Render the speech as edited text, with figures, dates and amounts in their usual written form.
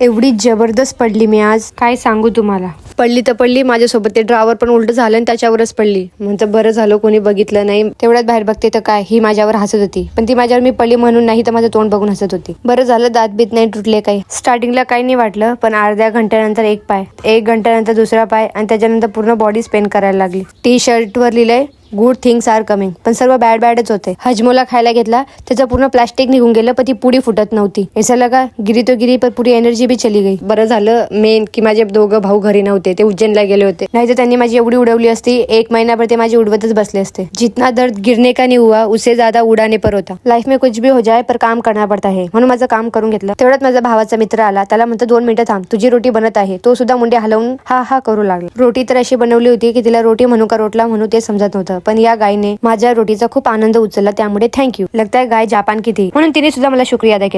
एवढी जबरदस्त पडली मी आज, काय सांगू तुम्हाला. पडली तर पडली, माझ्यासोबत ते ड्रावर पण उलट झालं आणि त्याच्यावरच पडली. म्हणतं बरं झालं कोणी बघितलं नाही. तेवढ्यात बाहेर बघते तर काय, ही माझ्यावर हसत होती. पण ती माझ्यावर मी पडली म्हणून नाही, तर माझं तोंड बघून हसत होती. बरं झालं दात बीत नाही तुटले काही. स्टार्टिंगला काही नाही वाटलं, पण अर्ध्या घंट्यानंतर एक पाय, एक घंट्यानंतर दुसरा पाय, आणि त्याच्यानंतर पूर्ण बॉडी पेन करायला लागली. टी शर्टवर लिहिलंय गुड थिंग्स आर कमिंग, पण सर्व बॅड बॅडच होते. हजमोला खायला घेतला, त्याचं पूर्ण प्लास्टिक निघून गेलं, पण ती पुडी फुटत नव्हती. ऐसा लगा गिरी तो गिरी, पर पुरी एनर्जी भी चली गई. बरं झालं मेन की माझे दोघं भाऊ घरी नव्हते, ते उज्जैनला गेले होते. नाही तर त्यांनी माझी एवढी उडवली असती, एक महिनाभर ते माझी उडवतच बसले असते. जितना दर्द गिरने का नहीं हुआ, उससे ज्यादा उडाने पर होता. लाईफ में कुछ भी हो जाए, पर काम करना पडता है. म्हणून माझं काम करून घेतलं. तेवढ्यात माझा भावाचा मित्र आला. त्याला म्हणतो 2 मिनिटं थांब, तुझी रोटी बनत आहे. तो सुद्धा मुंडे हलवून हा हा करू लागला. रोटी तर अशी बनवली होती की तिला रोटी म्हणू का रोटला म्हणू ते समजत नव्हतं. पण या गायने माझ्या रोटीचा खूप आनंद उचलला, त्यामुळे थँक्यू. लगताय गाय जापान की थी, म्हणून तिने सुद्धा मला शुक्रिया अदा केला.